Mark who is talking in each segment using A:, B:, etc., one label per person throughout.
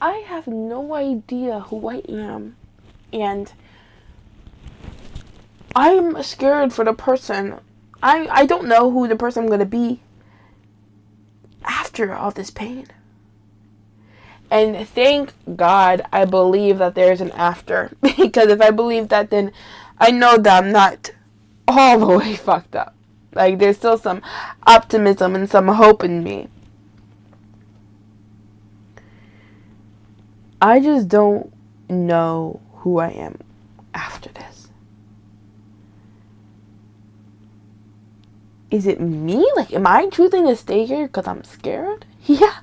A: I have no idea who I am. And I'm scared for the person. I don't know who the person I'm going to be after all this pain. And thank God I believe that there's an after. Because if I believe that, then I know that I'm not all the way fucked up. Like, there's still some optimism and some hope in me. I just don't know who I am after this. Is it me? Like, am I choosing to stay here because I'm scared? Yeah,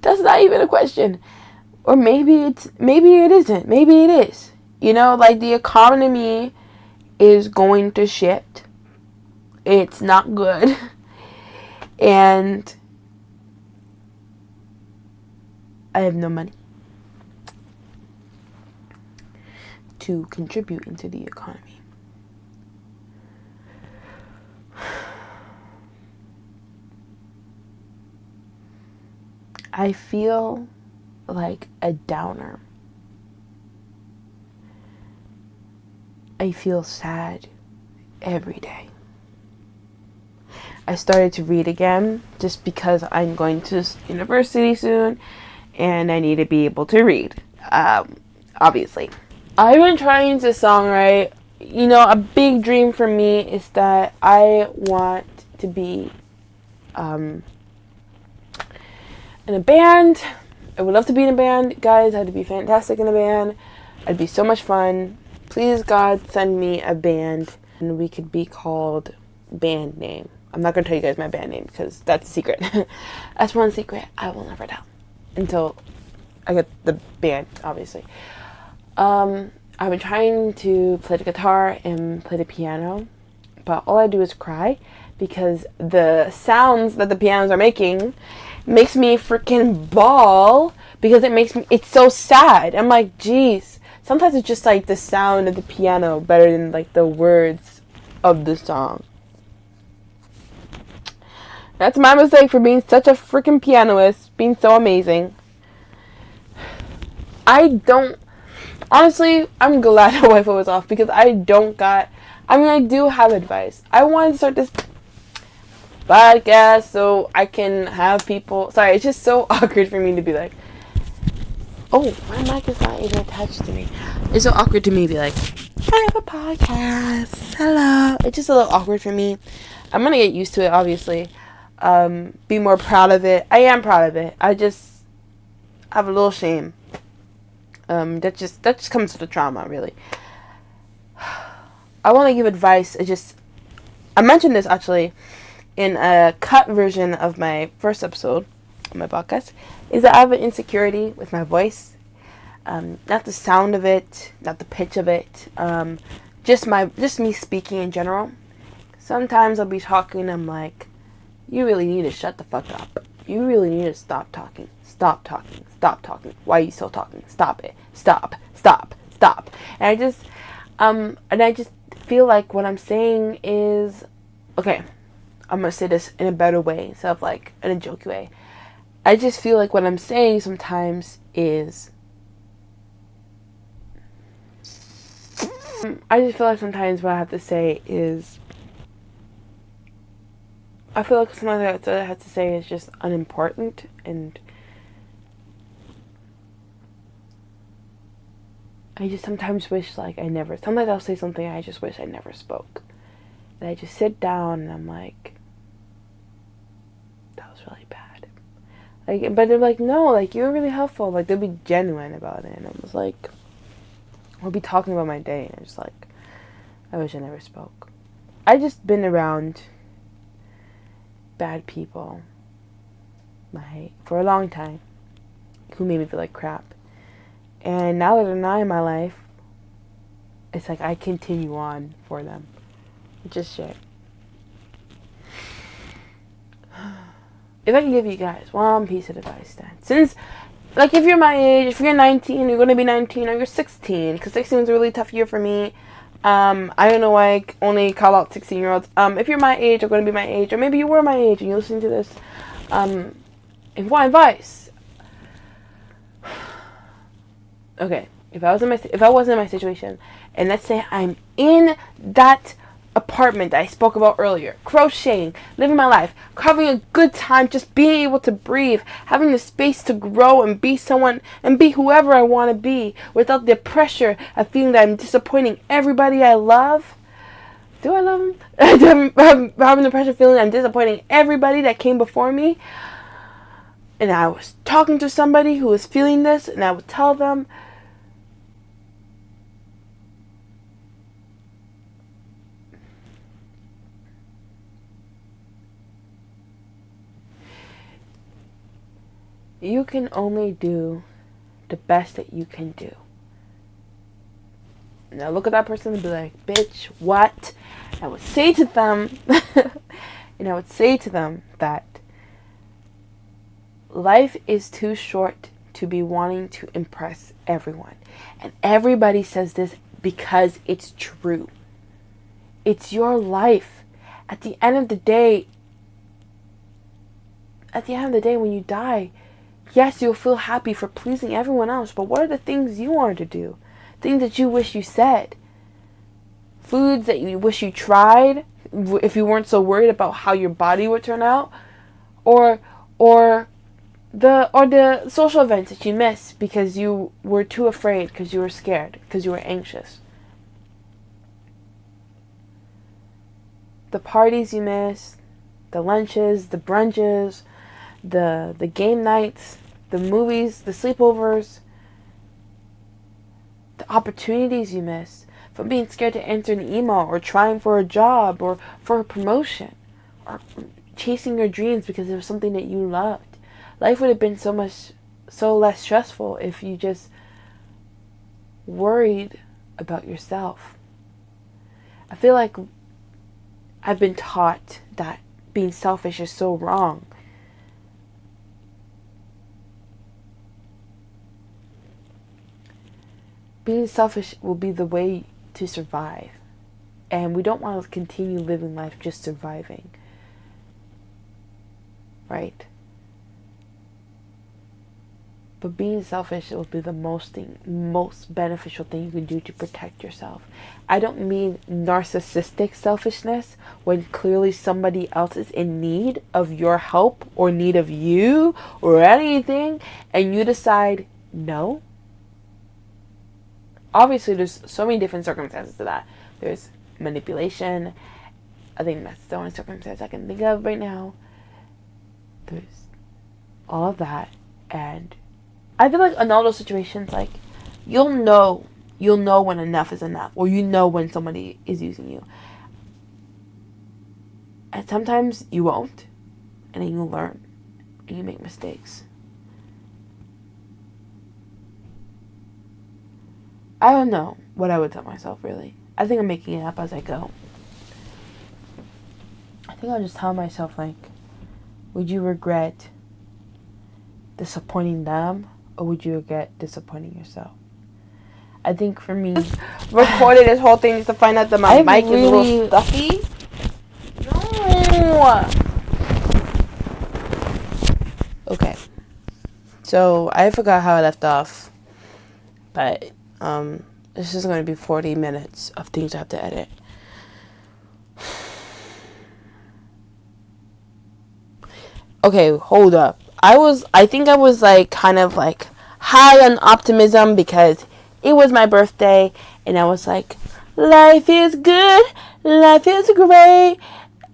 A: that's not even a question. Or maybe it isn't. Maybe it is. You know, like, the economy is going to shit. It's not good. And I have no money to contribute into the economy. I feel like a downer. I feel sad every day. I started to read again just because I'm going to university soon and I need to be able to read, obviously. I've been trying to songwrite. You know, a big dream for me is that I want to be in a band. I would love to be in a band. Guys, I'd be fantastic in a band. It'd be so much fun. Please, God, send me a band and we could be called band name. I'm not going to tell you guys my band name because that's a secret. That's one secret I will never tell until I get the band, obviously. I've been trying to play the guitar and play the piano, but all I do is cry because the sounds that the pianos are making makes me freaking bawl because it's so sad. I'm like, geez. Sometimes it's just like the sound of the piano better than like the words of the song. That's my mistake for being such a freaking pianist, being so amazing. Honestly, I'm glad the Wi-Fi was off because I do have advice. I wanted to start this podcast so I can have people, sorry, it's just so awkward for me to be like, oh, my mic is not even attached to me. It's so awkward to me to be like, I have a podcast, hello. It's just a little awkward for me. I'm going to get used to it, obviously. Be more proud of it. I am proud of it. I just have a little shame. That just comes with the trauma, really. I want to give advice. I mentioned this actually in a cut version of my first episode of my podcast. Is that I have an insecurity with my voice. Not the sound of it, not the pitch of it. Just me speaking in general. Sometimes I'll be talking and I'm like, you really need to shut the fuck up. You really need to stop talking. Stop talking. Stop talking. Why are you still talking? Stop it. Stop. Stop. Stop. And I just feel like what I'm saying is, okay, I'm gonna say this in a better way instead of like in a jokey way. I just feel like what I'm saying sometimes is, I just feel like sometimes what I have to say is, I feel like sometimes what I have to say is just unimportant, and I just sometimes wish like sometimes I'll say something I just wish I never spoke. And I just sit down and I'm like, that was really bad. Like, but they're like, no, like, you were really helpful. Like, they'll be genuine about it. And I was like, we'll be talking about my day. And I'm just like, I wish I never spoke. I just been around bad people for a long time who made me feel like crap. And now that they're not in my life, it's like I continue on for them. It's just shit. If I can give you guys one piece of advice then. Since, like, if you're my age, if you're 19, you're going to be 19, or you're 16, because 16 is a really tough year for me. I don't know why I only call out 16-year-olds. If you're my age, or going to be my age, or maybe you were my age and you're listening to this, and want advice, okay, if I wasn't in my situation, and let's say I'm in that apartment that I spoke about earlier, crocheting, living my life, having a good time, just being able to breathe, having the space to grow and be someone and be whoever I want to be without the pressure of feeling that I'm disappointing everybody I love. Do I love them? Having the pressure feeling I'm disappointing everybody that came before me. And I was talking to somebody who was feeling this, and I would tell them, you can only do the best that you can do. And I look at that person and be like, bitch, what? I would say to them, and I would say to them that life is too short to be wanting to impress everyone. And everybody says this because it's true. It's your life. At the end of the day, when you die, yes, you'll feel happy for pleasing everyone else, but what are the things you wanted to do? Things that you wish you said. Foods that you wish you tried if you weren't so worried about how your body would turn out. Or the social events that you missed because you were too afraid, because you were scared, because you were anxious. The parties you missed, the lunches, the brunches, the game nights, the movies, the sleepovers, the opportunities you missed from being scared to answer an email or trying for a job or for a promotion or chasing your dreams because it was something that you loved. Life would have been so less stressful if you just worried about yourself. I feel like I've been taught that being selfish is so wrong. Being selfish will be the way to survive. And we don't want to continue living life just surviving. Right? But being selfish will be the most beneficial thing you can do to protect yourself. I don't mean narcissistic selfishness when clearly somebody else is in need of your help or need of you or anything and you decide no. Obviously, there's so many different circumstances to that. There's manipulation. I think that's the only circumstance I can think of right now. There's all of that. And I feel like in all those situations, like, you'll know when enough is enough. Or you know when somebody is using you. And sometimes you won't. And then you'll learn. And you make mistakes. I don't know what I would tell myself, really. I think I'm making it up as I go. I think I'll just tell myself, like, would you regret disappointing them, or would you regret disappointing yourself? I think for me, recorded this whole thing just to find out that my mic is a little stuffy. No. Okay. So I forgot how I left off, but this is going to be 40 minutes of things I have to edit. Okay, hold up. I think I was like kind of like high on optimism because it was my birthday and I was like, life is good, life is great,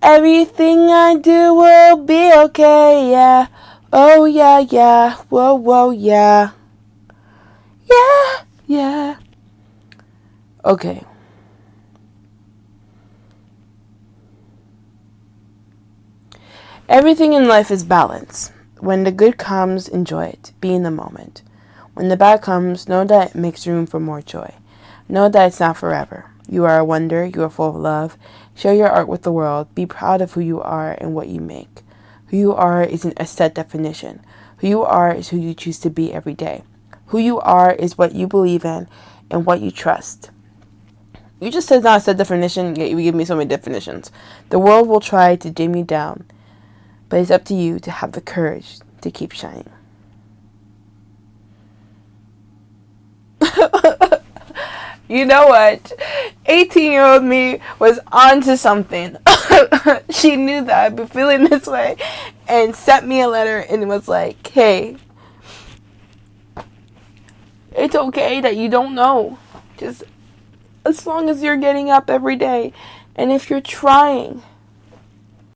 A: everything I do will be okay, yeah. Oh yeah, yeah, whoa, whoa, yeah. Yeah, yeah. Okay. Everything in life is balance. When the good comes, enjoy it. Be in the moment. When the bad comes, know that it makes room for more joy. Know that it's not forever. You are a wonder. You are full of love. Share your art with the world. Be proud of who you are and what you make. Who you are isn't a set definition. Who you are is who you choose to be every day. Who you are is what you believe in and what you trust. You just said not a set definition, yet you give me so many definitions. The world will try to dim you down, but it's up to you to have the courage to keep shining. You know what? 18-year-old me was onto something. She knew that I'd be feeling this way and sent me a letter and was like, hey, it's okay that you don't know. Just as long as you're getting up every day and if you're trying